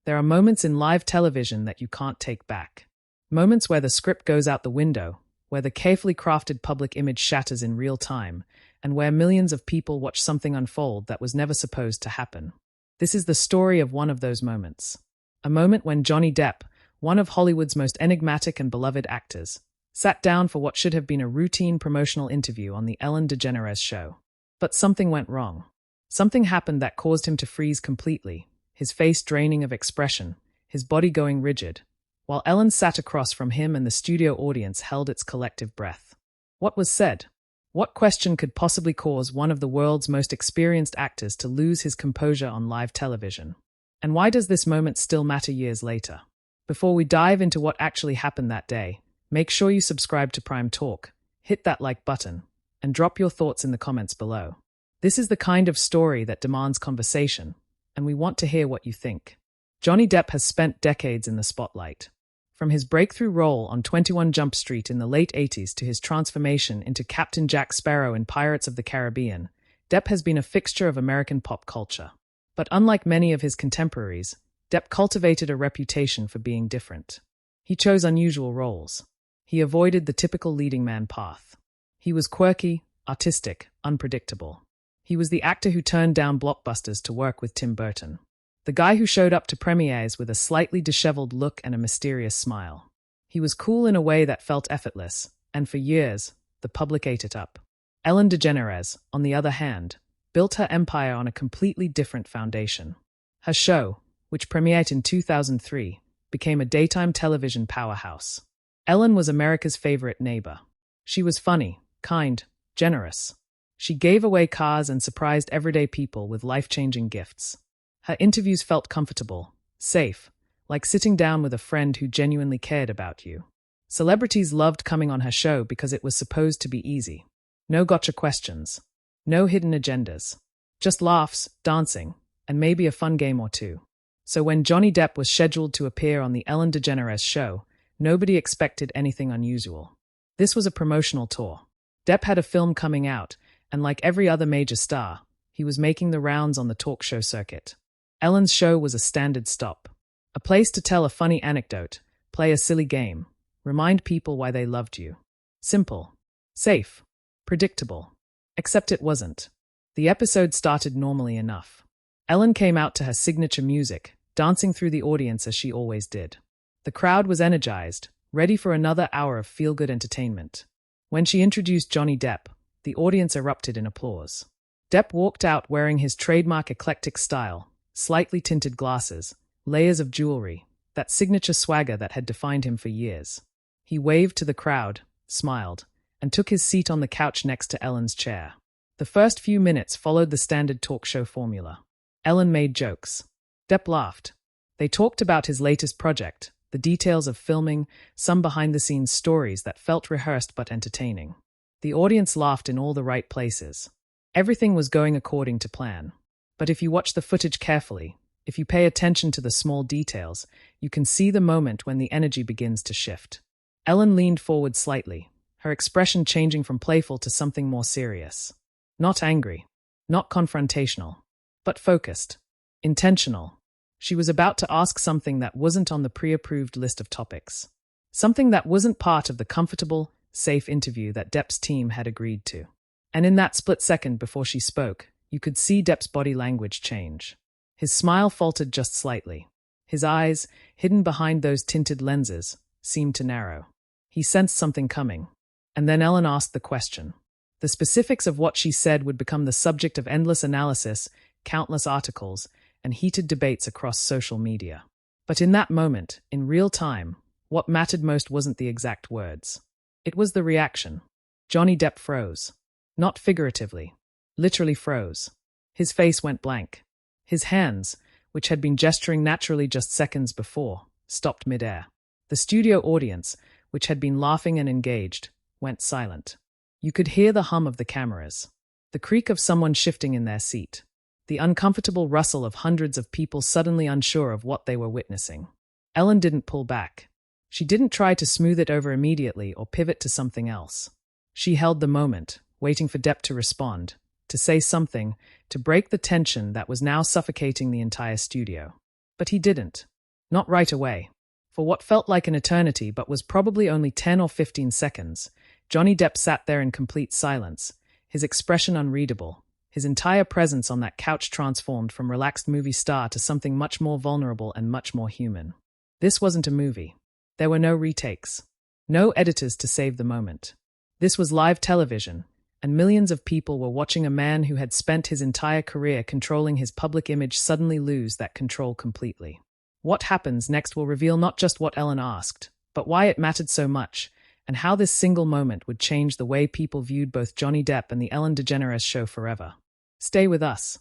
There are moments in live television that you can't take back. Moments where the script goes out the window, where the carefully crafted public image shatters in real time, and where millions of people watch something unfold that was never supposed to happen. This is the story of one of those moments. A moment when Johnny Depp, one of Hollywood's most enigmatic and beloved actors, sat down for what should have been a routine promotional interview on the Ellen DeGeneres show. But something went wrong. Something happened that caused him to freeze completely, his face draining of expression, his body going rigid, while Ellen sat across from him and the studio audience held its collective breath. What was said? What question could possibly cause one of the world's most experienced actors to lose his composure on live television? And why does this moment still matter years later? Before we dive into what actually happened that day, make sure you subscribe to Prime Talk, hit that like button, and drop your thoughts in the comments below. This is the kind of story that demands conversation, and we want to hear what you think. Johnny Depp has spent decades in the spotlight. From his breakthrough role on 21 Jump Street in the late 80s to his transformation into Captain Jack Sparrow in Pirates of the Caribbean, Depp has been a fixture of American pop culture. But unlike many of his contemporaries, Depp cultivated a reputation for being different. He chose unusual roles. He avoided the typical leading man path. He was quirky, artistic, unpredictable. He was the actor who turned down blockbusters to work with Tim Burton. The guy who showed up to premieres with a slightly disheveled look and a mysterious smile. He was cool in a way that felt effortless, and for years, the public ate it up. Ellen DeGeneres, on the other hand, built her empire on a completely different foundation. Her show, which premiered in 2003, became a daytime television powerhouse. Ellen was America's favorite neighbor. She was funny, kind, generous. She gave away cars and surprised everyday people with life-changing gifts. Her interviews felt comfortable, safe, like sitting down with a friend who genuinely cared about you. Celebrities loved coming on her show because it was supposed to be easy. No gotcha questions. No hidden agendas. Just laughs, dancing, and maybe a fun game or two. So when Johnny Depp was scheduled to appear on the Ellen DeGeneres show, nobody expected anything unusual. This was a promotional tour. Depp had a film coming out, and like every other major star, he was making the rounds on the talk show circuit. Ellen's show was a standard stop. A place to tell a funny anecdote, play a silly game, remind people why they loved you. Simple. Safe. Predictable. Except it wasn't. The episode started normally enough. Ellen came out to her signature music, dancing through the audience as she always did. The crowd was energized, ready for another hour of feel-good entertainment. When she introduced Johnny Depp, the audience erupted in applause. Depp walked out wearing his trademark eclectic style, slightly tinted glasses, layers of jewelry, that signature swagger that had defined him for years. He waved to the crowd, smiled, and took his seat on the couch next to Ellen's chair. The first few minutes followed the standard talk show formula. Ellen made jokes. Depp laughed. They talked about his latest project, the details of filming, some behind-the-scenes stories that felt rehearsed but entertaining. The audience laughed in all the right places. Everything was going according to plan. But if you watch the footage carefully, if you pay attention to the small details, you can see the moment when the energy begins to shift. Ellen leaned forward slightly, her expression changing from playful to something more serious. Not angry, not confrontational, but focused, intentional. She was about to ask something that wasn't on the pre-approved list of topics. Something that wasn't part of the comfortable, safe interview that Depp's team had agreed to. And in that split second before she spoke, you could see Depp's body language change. His smile faltered just slightly. His eyes, hidden behind those tinted lenses, seemed to narrow. He sensed something coming. And then Ellen asked the question. The specifics of what she said would become the subject of endless analysis, countless articles, and heated debates across social media. But in that moment, in real time, what mattered most wasn't the exact words. It was the reaction. Johnny Depp froze. Not figuratively. Literally froze. His face went blank. His hands, which had been gesturing naturally just seconds before, stopped midair. The studio audience, which had been laughing and engaged, went silent. You could hear the hum of the cameras, the creak of someone shifting in their seat, the uncomfortable rustle of hundreds of people suddenly unsure of what they were witnessing. Ellen didn't pull back. She didn't try to smooth it over immediately or pivot to something else. She held the moment, waiting for Depp to respond, to say something, to break the tension that was now suffocating the entire studio. But he didn't. Not right away. For what felt like an eternity but was probably only 10 or 15 seconds, Johnny Depp sat there in complete silence, his expression unreadable, his entire presence on that couch transformed from relaxed movie star to something much more vulnerable and much more human. This wasn't a movie. There were no retakes. No editors to save the moment. This was live television, and millions of people were watching a man who had spent his entire career controlling his public image suddenly lose that control completely. What happens next will reveal not just what Ellen asked, but why it mattered so much, and how this single moment would change the way people viewed both Johnny Depp and the Ellen DeGeneres show forever. Stay with us.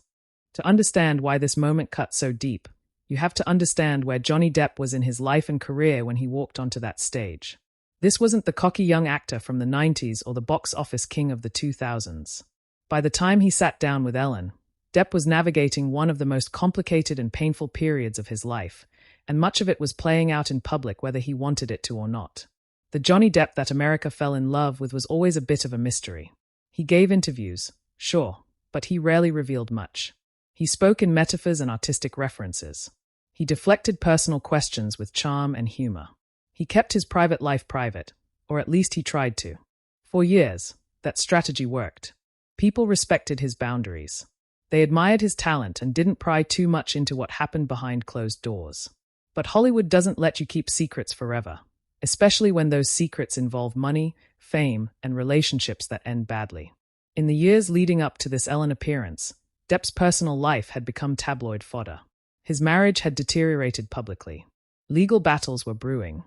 To understand why this moment cut so deep, you have to understand where Johnny Depp was in his life and career when he walked onto that stage. This wasn't the cocky young actor from the 90s or the box office king of the 2000s. By the time he sat down with Ellen, Depp was navigating one of the most complicated and painful periods of his life, and much of it was playing out in public whether he wanted it to or not. The Johnny Depp that America fell in love with was always a bit of a mystery. He gave interviews, sure, but he rarely revealed much. He spoke in metaphors and artistic references. He deflected personal questions with charm and humor. He kept his private life private, or at least he tried to. For years, that strategy worked. People respected his boundaries. They admired his talent and didn't pry too much into what happened behind closed doors. But Hollywood doesn't let you keep secrets forever, especially when those secrets involve money, fame, and relationships that end badly. In the years leading up to this Ellen appearance, Depp's personal life had become tabloid fodder. His marriage had deteriorated publicly. Legal battles were brewing.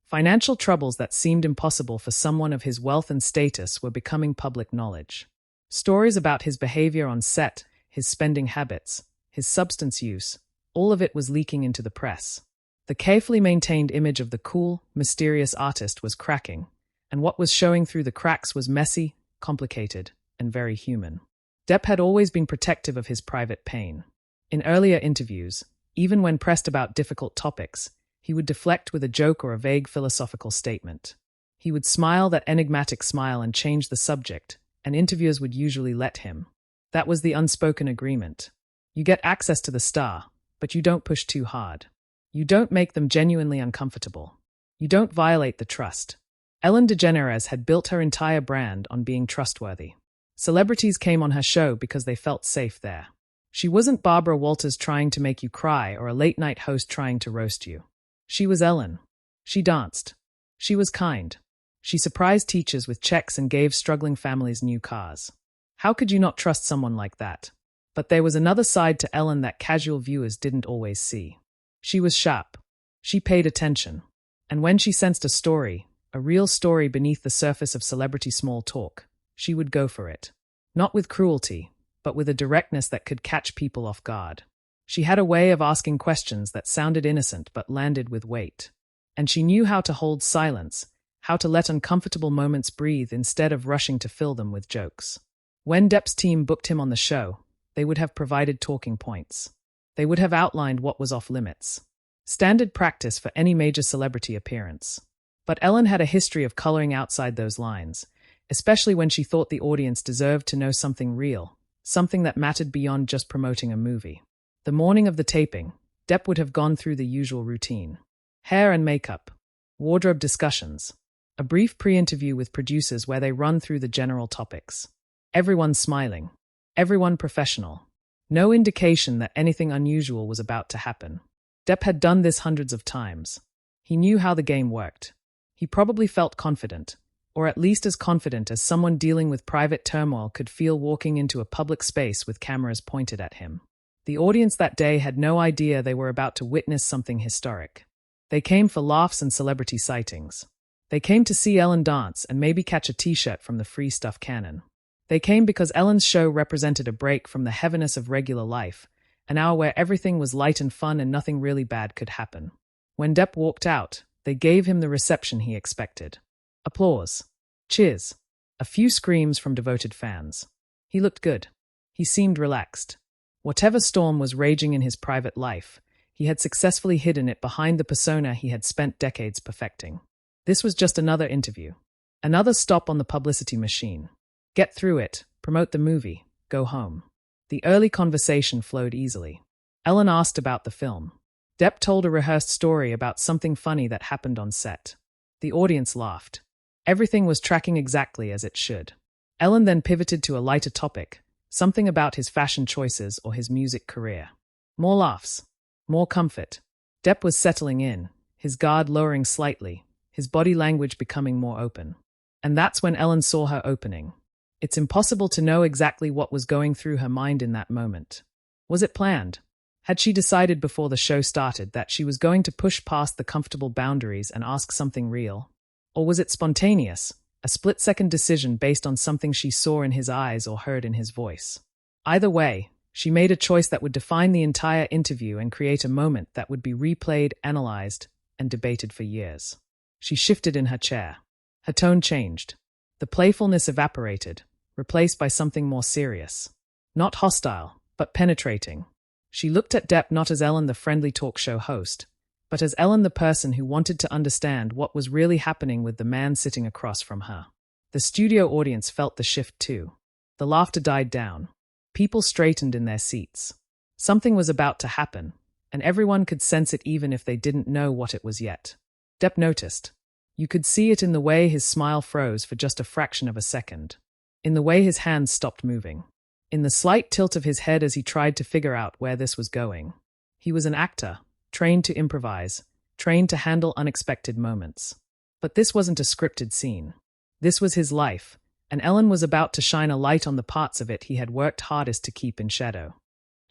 Financial troubles that seemed impossible for someone of his wealth and status were becoming public knowledge. Stories about his behavior on set, his spending habits, his substance use, all of it was leaking into the press. The carefully maintained image of the cool, mysterious artist was cracking, and what was showing through the cracks was messy, complicated, and very human. Depp had always been protective of his private pain. In earlier interviews, even when pressed about difficult topics, he would deflect with a joke or a vague philosophical statement. He would smile that enigmatic smile and change the subject, and interviewers would usually let him. That was the unspoken agreement. You get access to the star, but you don't push too hard. You don't make them genuinely uncomfortable. You don't violate the trust. Ellen DeGeneres had built her entire brand on being trustworthy. Celebrities came on her show because they felt safe there. She wasn't Barbara Walters trying to make you cry or a late-night host trying to roast you. She was Ellen. She danced. She was kind. She surprised teachers with checks and gave struggling families new cars. How could you not trust someone like that? But there was another side to Ellen that casual viewers didn't always see. She was sharp. She paid attention. And when she sensed a story, a real story beneath the surface of celebrity small talk, she would go for it. Not with cruelty, but with a directness that could catch people off guard. She had a way of asking questions that sounded innocent but landed with weight. And she knew how to hold silence, how to let uncomfortable moments breathe instead of rushing to fill them with jokes. When Depp's team booked him on the show, they would have provided talking points. They would have outlined what was off limits. Standard practice for any major celebrity appearance. But Ellen had a history of coloring outside those lines, especially when she thought the audience deserved to know something real, something that mattered beyond just promoting a movie. The morning of the taping, Depp would have gone through the usual routine. Hair and makeup, wardrobe discussions, a brief pre-interview with producers where they run through the general topics. Everyone smiling. Everyone professional. No indication that anything unusual was about to happen. Depp had done this hundreds of times. He knew how the game worked. He probably felt confident, or at least as confident as someone dealing with private turmoil could feel walking into a public space with cameras pointed at him. The audience that day had no idea they were about to witness something historic. They came for laughs and celebrity sightings. They came to see Ellen dance and maybe catch a t-shirt from the free stuff cannon. They came because Ellen's show represented a break from the heaviness of regular life, an hour where everything was light and fun and nothing really bad could happen. When Depp walked out, they gave him the reception he expected. Applause. Cheers. A few screams from devoted fans. He looked good. He seemed relaxed. Whatever storm was raging in his private life, he had successfully hidden it behind the persona he had spent decades perfecting. This was just another interview. Another stop on the publicity machine. Get through it, promote the movie, go home. The early conversation flowed easily. Ellen asked about the film. Depp told a rehearsed story about something funny that happened on set. The audience laughed. Everything was tracking exactly as it should. Ellen then pivoted to a lighter topic, something about his fashion choices or his music career. More laughs. More comfort. Depp was settling in, his guard lowering slightly, his body language becoming more open. And that's when Ellen saw her opening. It's impossible to know exactly what was going through her mind in that moment. Was it planned? Had she decided before the show started that she was going to push past the comfortable boundaries and ask something real? Or was it spontaneous, a split-second decision based on something she saw in his eyes or heard in his voice? Either way, she made a choice that would define the entire interview and create a moment that would be replayed, analyzed, and debated for years. She shifted in her chair. Her tone changed. The playfulness evaporated, replaced by something more serious. Not hostile, but penetrating. She looked at Depp not as Ellen the friendly talk show host, but as Ellen the person who wanted to understand what was really happening with the man sitting across from her. The studio audience felt the shift too. The laughter died down. People straightened in their seats. Something was about to happen, and everyone could sense it even if they didn't know what it was yet. Depp noticed. You could see it in the way his smile froze for just a fraction of a second, in the way his hands stopped moving, in the slight tilt of his head as he tried to figure out where this was going. He was an actor, trained to improvise, trained to handle unexpected moments. But this wasn't a scripted scene. This was his life, and Ellen was about to shine a light on the parts of it he had worked hardest to keep in shadow.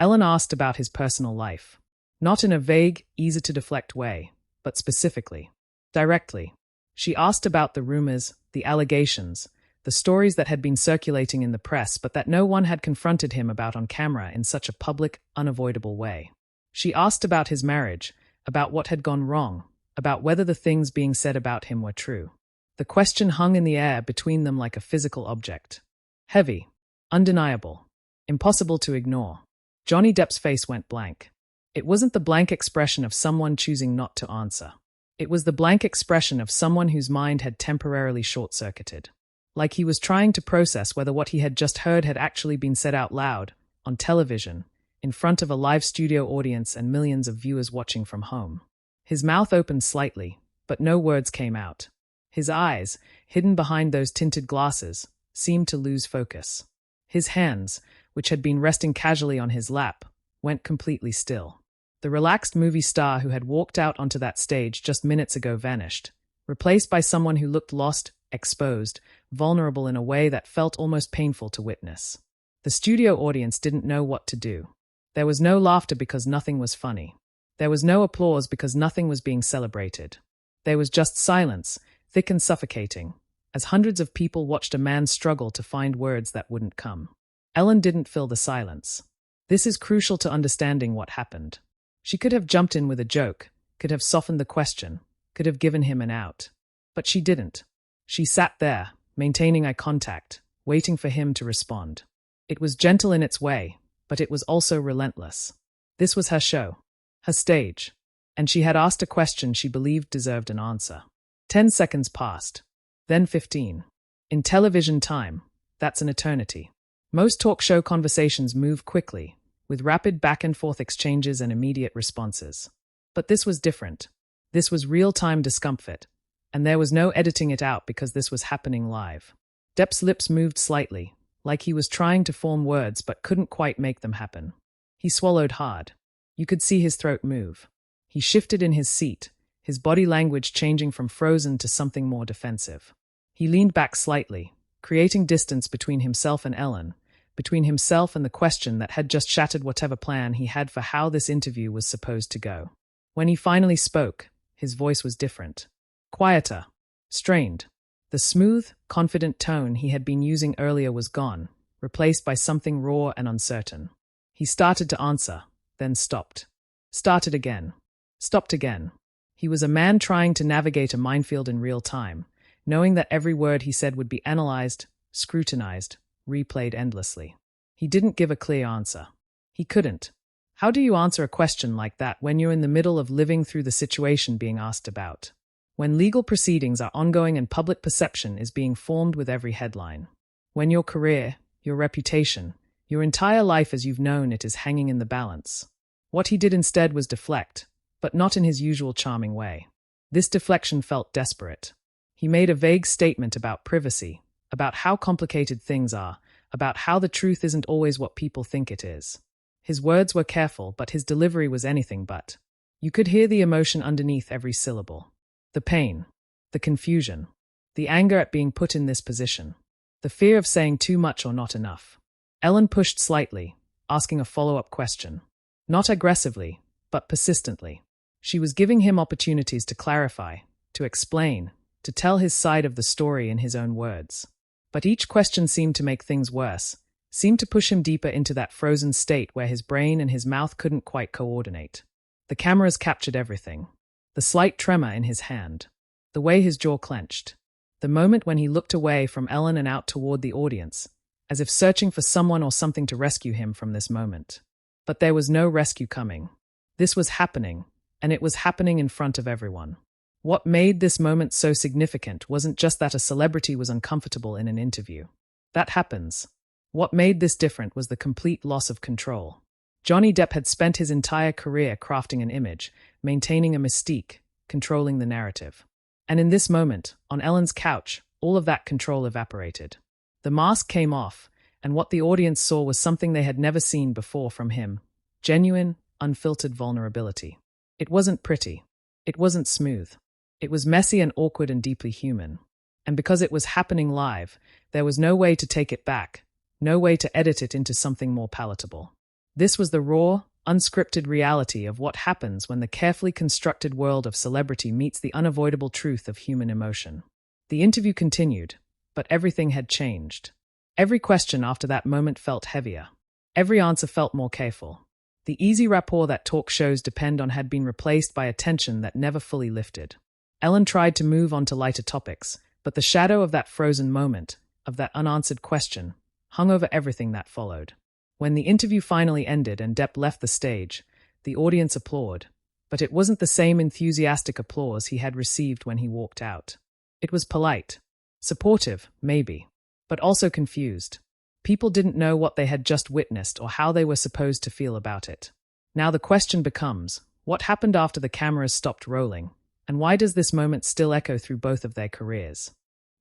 Ellen asked about his personal life, not in a vague, easy-to-deflect way, but specifically, directly. She asked about the rumors, the allegations, the stories that had been circulating in the press but that no one had confronted him about on camera in such a public, unavoidable way. She asked about his marriage, about what had gone wrong, about whether the things being said about him were true. The question hung in the air between them like a physical object. Heavy, undeniable, impossible to ignore. Johnny Depp's face went blank. It wasn't the blank expression of someone choosing not to answer. It was the blank expression of someone whose mind had temporarily short-circuited. Like he was trying to process whether what he had just heard had actually been said out loud, on television, in front of a live studio audience and millions of viewers watching from home. His mouth opened slightly, but no words came out. His eyes, hidden behind those tinted glasses, seemed to lose focus. His hands, which had been resting casually on his lap, went completely still. The relaxed movie star who had walked out onto that stage just minutes ago vanished, replaced by someone who looked lost, exposed, vulnerable in a way that felt almost painful to witness. The studio audience didn't know what to do. There was no laughter because nothing was funny. There was no applause because nothing was being celebrated. There was just silence, thick and suffocating, as hundreds of people watched a man struggle to find words that wouldn't come. Ellen didn't fill the silence. This is crucial to understanding what happened. She could have jumped in with a joke, could have softened the question, could have given him an out. But she didn't. She sat there, maintaining eye contact, waiting for him to respond. It was gentle in its way, but it was also relentless. This was her show, her stage, and she had asked a question she believed deserved an answer. 10 seconds passed, then 15. In television time, that's an eternity. Most talk show conversations move quickly, with rapid back-and-forth exchanges and immediate responses. But this was different. This was real-time discomfort, and there was no editing it out because this was happening live. Depp's lips moved slightly, like he was trying to form words but couldn't quite make them happen. He swallowed hard. You could see his throat move. He shifted in his seat, his body language changing from frozen to something more defensive. He leaned back slightly, creating distance between himself and Ellen, between himself and the question that had just shattered whatever plan he had for how this interview was supposed to go. When he finally spoke, his voice was different. Quieter, strained. The smooth, confident tone he had been using earlier was gone, replaced by something raw and uncertain. He started to answer, then stopped. Started again. Stopped again. He was a man trying to navigate a minefield in real time, knowing that every word he said would be analyzed, scrutinized, replayed endlessly. He didn't give a clear answer. He couldn't. How do you answer a question like that when you're in the middle of living through the situation being asked about? When legal proceedings are ongoing and public perception is being formed with every headline? When your career, your reputation, your entire life as you've known it is hanging in the balance? What he did instead was deflect, but not in his usual charming way. This deflection felt desperate. He made a vague statement about privacy, about how complicated things are, about how the truth isn't always what people think it is. His words were careful, but his delivery was anything but. You could hear the emotion underneath every syllable. The pain, the confusion, the anger at being put in this position, the fear of saying too much or not enough. Ellen pushed slightly, asking a follow-up question. Not aggressively, but persistently. She was giving him opportunities to clarify, to explain, to tell his side of the story in his own words. But each question seemed to make things worse, seemed to push him deeper into that frozen state where his brain and his mouth couldn't quite coordinate. The cameras captured everything. The slight tremor in his hand. The way his jaw clenched. The moment when he looked away from Ellen and out toward the audience, as if searching for someone or something to rescue him from this moment. But there was no rescue coming. This was happening, and it was happening in front of everyone. What made this moment so significant wasn't just that a celebrity was uncomfortable in an interview. That happens. What made this different was the complete loss of control. Johnny Depp had spent his entire career crafting an image, maintaining a mystique, controlling the narrative. And in this moment, on Ellen's couch, all of that control evaporated. The mask came off, and what the audience saw was something they had never seen before from him. Genuine, unfiltered vulnerability. It wasn't pretty. It wasn't smooth. It was messy and awkward and deeply human. And because it was happening live, there was no way to take it back, no way to edit it into something more palatable. This was the raw, unscripted reality of what happens when the carefully constructed world of celebrity meets the unavoidable truth of human emotion. The interview continued, but everything had changed. Every question after that moment felt heavier. Every answer felt more careful. The easy rapport that talk shows depend on had been replaced by a tension that never fully lifted. Ellen tried to move on to lighter topics, but the shadow of that frozen moment, of that unanswered question, hung over everything that followed. When the interview finally ended and Depp left the stage, the audience applauded, but it wasn't the same enthusiastic applause he had received when he walked out. It was polite, supportive, maybe, but also confused. People didn't know what they had just witnessed or how they were supposed to feel about it. Now the question becomes, what happened after the cameras stopped rolling, and why does this moment still echo through both of their careers?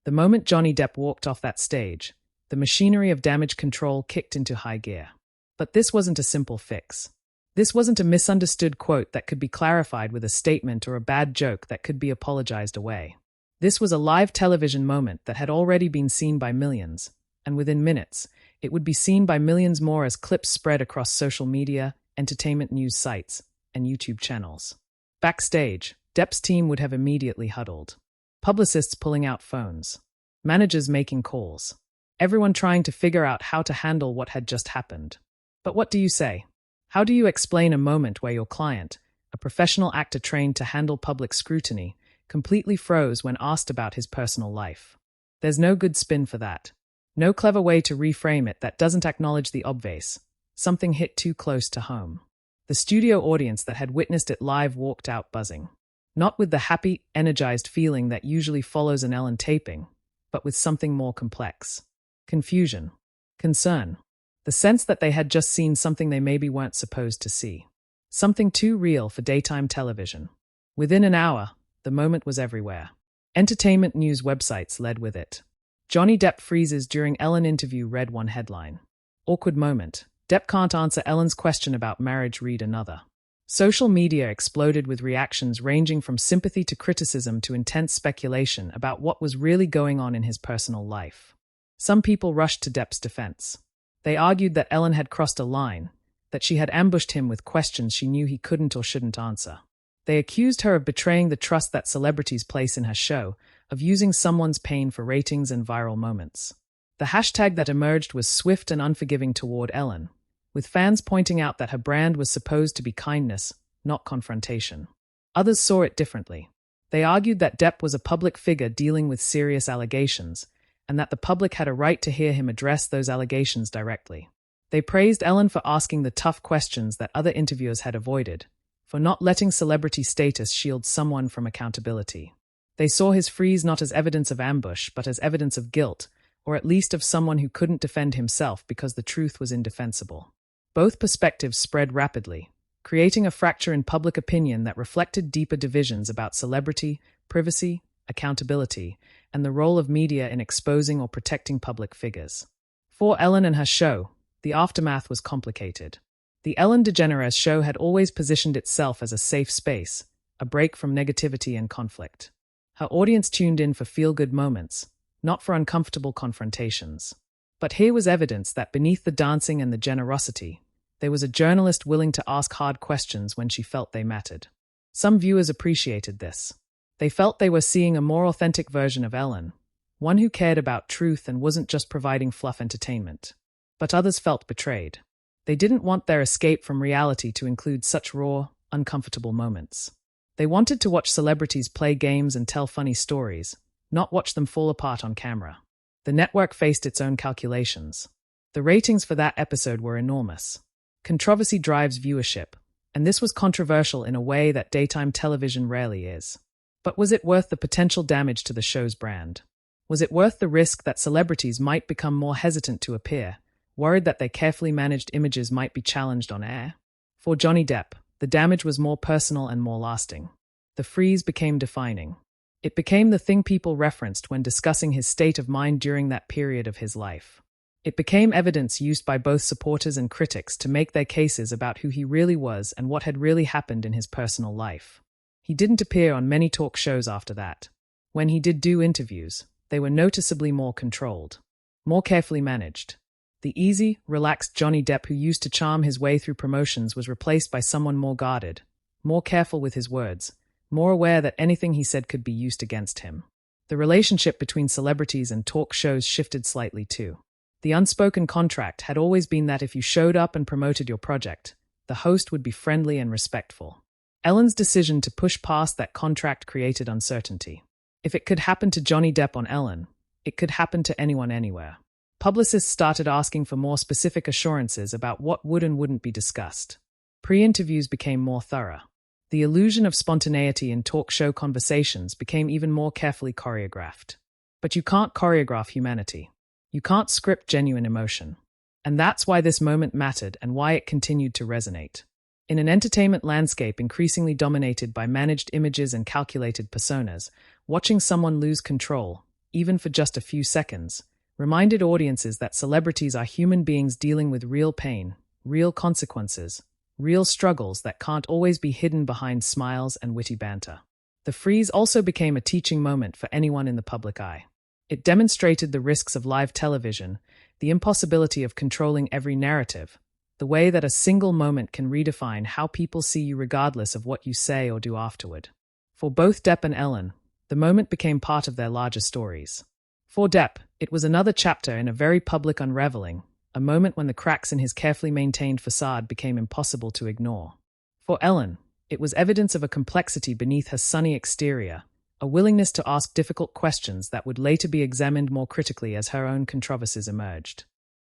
The moment Johnny Depp walked off that stage, the machinery of damage control kicked into high gear. But this wasn't a simple fix. This wasn't a misunderstood quote that could be clarified with a statement or a bad joke that could be apologized away. This was a live television moment that had already been seen by millions, and within minutes, it would be seen by millions more as clips spread across social media, entertainment news sites, and YouTube channels. Backstage, Depp's team would have immediately huddled. Publicists pulling out phones. Managers making calls. Everyone trying to figure out how to handle what had just happened. But what do you say? How do you explain a moment where your client, a professional actor trained to handle public scrutiny, completely froze when asked about his personal life? There's no good spin for that. No clever way to reframe it that doesn't acknowledge the obvious. Something hit too close to home. The studio audience that had witnessed it live walked out buzzing. Not with the happy, energized feeling that usually follows an Ellen taping, but with something more complex. Confusion. Concern. The sense that they had just seen something they maybe weren't supposed to see. Something too real for daytime television. Within an hour, the moment was everywhere. Entertainment news websites led with it. Johnny Depp freezes during Ellen interview read one headline. Awkward moment. Depp can't answer Ellen's question about marriage read another. Social media exploded with reactions ranging from sympathy to criticism to intense speculation about what was really going on in his personal life. Some people rushed to Depp's defense. They argued that Ellen had crossed a line, that she had ambushed him with questions she knew he couldn't or shouldn't answer. They accused her of betraying the trust that celebrities place in her show, of using someone's pain for ratings and viral moments. The hashtag that emerged was swift and unforgiving toward Ellen, with fans pointing out that her brand was supposed to be kindness, not confrontation. Others saw it differently. They argued that Depp was a public figure dealing with serious allegations, and that the public had a right to hear him address those allegations directly. They praised Ellen for asking the tough questions that other interviewers had avoided, for not letting celebrity status shield someone from accountability. They saw his freeze not as evidence of ambush, but as evidence of guilt, or at least of someone who couldn't defend himself because the truth was indefensible. Both perspectives spread rapidly, creating a fracture in public opinion that reflected deeper divisions about celebrity, privacy, accountability, and the role of media in exposing or protecting public figures. For Ellen and her show, the aftermath was complicated. The Ellen DeGeneres show had always positioned itself as a safe space, a break from negativity and conflict. Her audience tuned in for feel-good moments, not for uncomfortable confrontations. But here was evidence that beneath the dancing and the generosity, there was a journalist willing to ask hard questions when she felt they mattered. Some viewers appreciated this. They felt they were seeing a more authentic version of Ellen, one who cared about truth and wasn't just providing fluff entertainment. But others felt betrayed. They didn't want their escape from reality to include such raw, uncomfortable moments. They wanted to watch celebrities play games and tell funny stories, not watch them fall apart on camera. The network faced its own calculations. The ratings for that episode were enormous. Controversy drives viewership, and this was controversial in a way that daytime television rarely is. But was it worth the potential damage to the show's brand? Was it worth the risk that celebrities might become more hesitant to appear, worried that their carefully managed images might be challenged on air? For Johnny Depp, the damage was more personal and more lasting. The freeze became defining. It became the thing people referenced when discussing his state of mind during that period of his life. It became evidence used by both supporters and critics to make their cases about who he really was and what had really happened in his personal life. He didn't appear on many talk shows after that. When he did do interviews, they were noticeably more controlled, more carefully managed. The easy, relaxed Johnny Depp who used to charm his way through promotions was replaced by someone more guarded, more careful with his words, more aware that anything he said could be used against him. The relationship between celebrities and talk shows shifted slightly too. The unspoken contract had always been that if you showed up and promoted your project, the host would be friendly and respectful. Ellen's decision to push past that contract created uncertainty. If it could happen to Johnny Depp on Ellen, it could happen to anyone anywhere. Publicists started asking for more specific assurances about what would and wouldn't be discussed. Pre-interviews became more thorough. The illusion of spontaneity in talk show conversations became even more carefully choreographed. But you can't choreograph humanity. You can't script genuine emotion. And that's why this moment mattered and why it continued to resonate. In an entertainment landscape increasingly dominated by managed images and calculated personas, watching someone lose control, even for just a few seconds, reminded audiences that celebrities are human beings dealing with real pain, real consequences, real struggles that can't always be hidden behind smiles and witty banter. The freeze also became a teaching moment for anyone in the public eye. It demonstrated the risks of live television, the impossibility of controlling every narrative, the way that a single moment can redefine how people see you regardless of what you say or do afterward. For both Depp and Ellen, the moment became part of their larger stories. For Depp, it was another chapter in a very public unraveling, a moment when the cracks in his carefully maintained facade became impossible to ignore. For Ellen, it was evidence of a complexity beneath her sunny exterior, a willingness to ask difficult questions that would later be examined more critically as her own controversies emerged.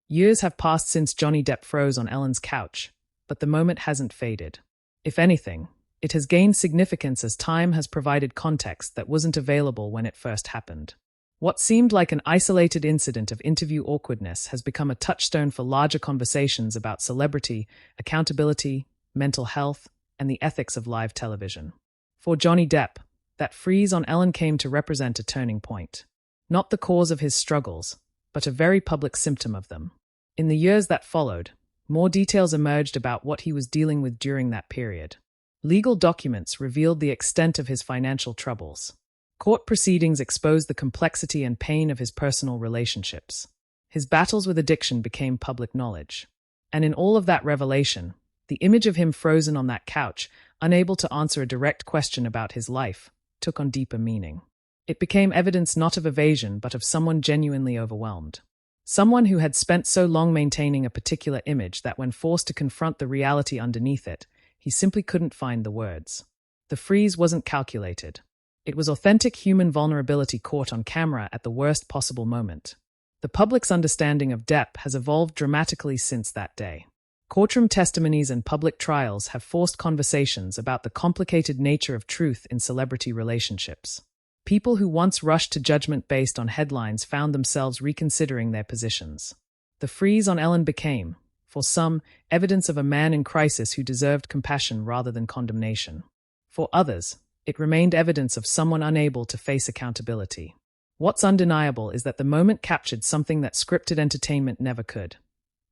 Years have passed since Johnny Depp froze on Ellen's couch, but the moment hasn't faded. If anything, it has gained significance as time has provided context that wasn't available when it first happened. What seemed like an isolated incident of interview awkwardness has become a touchstone for larger conversations about celebrity, accountability, mental health, and the ethics of live television. For Johnny Depp, that freeze on Ellen came to represent a turning point. Not the cause of his struggles, but a very public symptom of them. In the years that followed, more details emerged about what he was dealing with during that period. Legal documents revealed the extent of his financial troubles. Court proceedings exposed the complexity and pain of his personal relationships. His battles with addiction became public knowledge. And in all of that revelation, the image of him frozen on that couch, unable to answer a direct question about his life, took on deeper meaning. It became evidence not of evasion but of someone genuinely overwhelmed. Someone who had spent so long maintaining a particular image that when forced to confront the reality underneath it, he simply couldn't find the words. The freeze wasn't calculated. It was authentic human vulnerability caught on camera at the worst possible moment. The public's understanding of Depp has evolved dramatically since that day. Courtroom testimonies and public trials have forced conversations about the complicated nature of truth in celebrity relationships. People who once rushed to judgment based on headlines found themselves reconsidering their positions. The freeze on Ellen became, For some, evidence of a man in crisis who deserved compassion rather than condemnation. For others, it remained evidence of someone unable to face accountability. What's undeniable is that the moment captured something that scripted entertainment never could.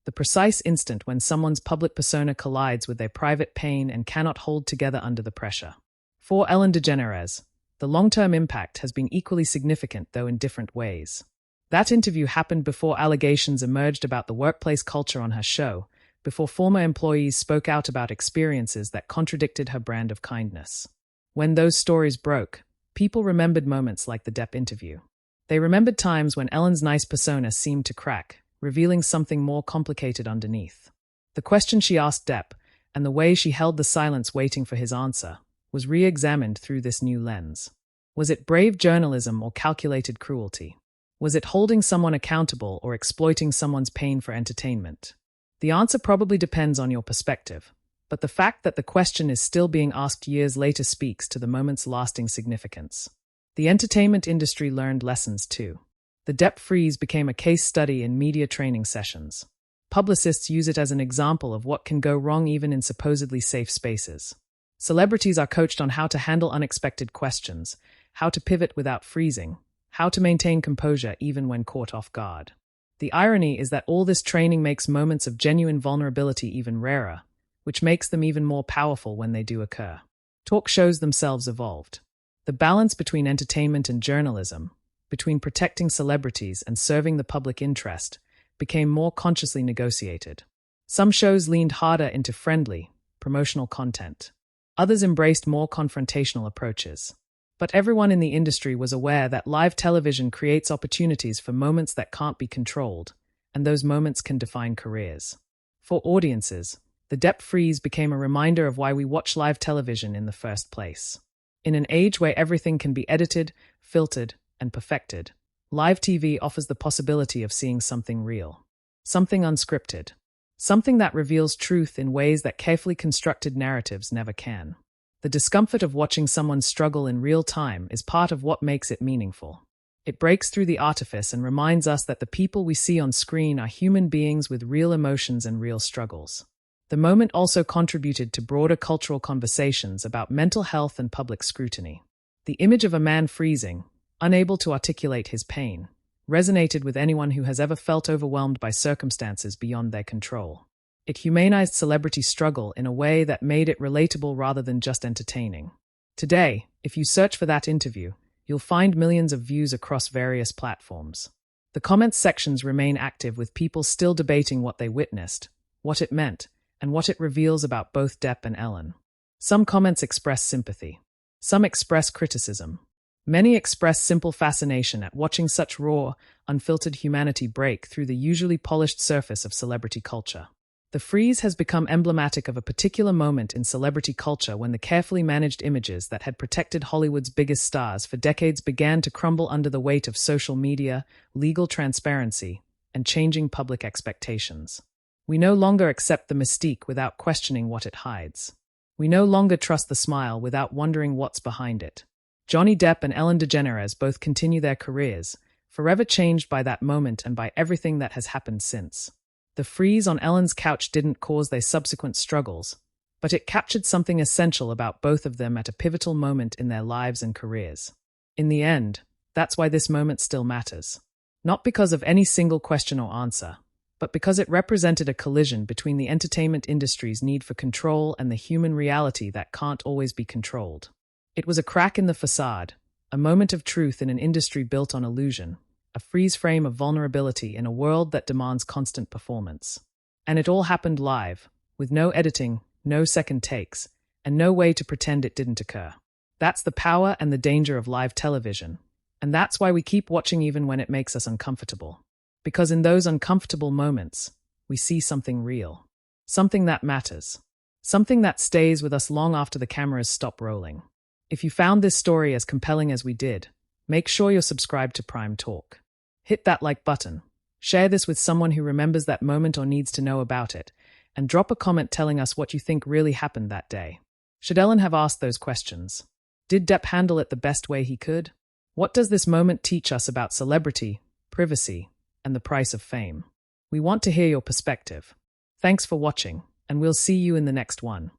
The precise instant when someone's public persona collides with their private pain and cannot hold together under the pressure. For Ellen DeGeneres, the long-term impact has been equally significant, though in different ways. That interview happened before allegations emerged about the workplace culture on her show, before former employees spoke out about experiences that contradicted her brand of kindness. When those stories broke, people remembered moments like the Depp interview. They remembered times when Ellen's nice persona seemed to crack, revealing something more complicated underneath. The question she asked Depp, and the way she held the silence waiting for his answer, was re-examined through this new lens. Was it brave journalism or calculated cruelty? Was it holding someone accountable or exploiting someone's pain for entertainment? The answer probably depends on your perspective, but the fact that the question is still being asked years later speaks to the moment's lasting significance. The entertainment industry learned lessons too. The Depp freeze became a case study in media training sessions. Publicists use it as an example of what can go wrong even in supposedly safe spaces. Celebrities are coached on how to handle unexpected questions, how to pivot without freezing, how to maintain composure even when caught off guard. The irony is that all this training makes moments of genuine vulnerability even rarer, which makes them even more powerful when they do occur. Talk shows themselves evolved. The balance between entertainment and journalism, between protecting celebrities and serving the public interest, became more consciously negotiated. Some shows leaned harder into friendly, promotional content. Others embraced more confrontational approaches. But everyone in the industry was aware that live television creates opportunities for moments that can't be controlled, and those moments can define careers. For audiences, the Depp freeze became a reminder of why we watch live television in the first place. In an age where everything can be edited, filtered, and perfected, live TV offers the possibility of seeing something real, something unscripted, something that reveals truth in ways that carefully constructed narratives never can. The discomfort of watching someone struggle in real time is part of what makes it meaningful. It breaks through the artifice and reminds us that the people we see on screen are human beings with real emotions and real struggles. The moment also contributed to broader cultural conversations about mental health and public scrutiny. The image of a man freezing, unable to articulate his pain, resonated with anyone who has ever felt overwhelmed by circumstances beyond their control. It humanized celebrity struggle in a way that made it relatable rather than just entertaining. Today, if you search for that interview, you'll find millions of views across various platforms. The comments sections remain active, with people still debating what they witnessed, what it meant, and what it reveals about both Depp and Ellen. Some comments express sympathy. Some express criticism. Many express simple fascination at watching such raw, unfiltered humanity break through the usually polished surface of celebrity culture. The freeze has become emblematic of a particular moment in celebrity culture when the carefully managed images that had protected Hollywood's biggest stars for decades began to crumble under the weight of social media, legal transparency, and changing public expectations. We no longer accept the mystique without questioning what it hides. We no longer trust the smile without wondering what's behind it. Johnny Depp and Ellen DeGeneres both continue their careers, forever changed by that moment and by everything that has happened since. The freeze on Ellen's couch didn't cause their subsequent struggles, but it captured something essential about both of them at a pivotal moment in their lives and careers. In the end, that's why this moment still matters. Not because of any single question or answer, but because it represented a collision between the entertainment industry's need for control and the human reality that can't always be controlled. It was a crack in the facade, a moment of truth in an industry built on illusion, a freeze frame of vulnerability in a world that demands constant performance. And it all happened live, with no editing, no second takes, and no way to pretend it didn't occur. That's the power and the danger of live television, and that's why we keep watching even when it makes us uncomfortable. Because in those uncomfortable moments, we see something real, something that matters, something that stays with us long after the cameras stop rolling. If you found this story as compelling as we did, make sure you're subscribed to Prime Talk. Hit that like button, share this with someone who remembers that moment or needs to know about it, and drop a comment telling us what you think really happened that day. Should Ellen have asked those questions? Did Depp handle it the best way he could? What does this moment teach us about celebrity, privacy, and the price of fame? We want to hear your perspective. Thanks for watching, and we'll see you in the next one.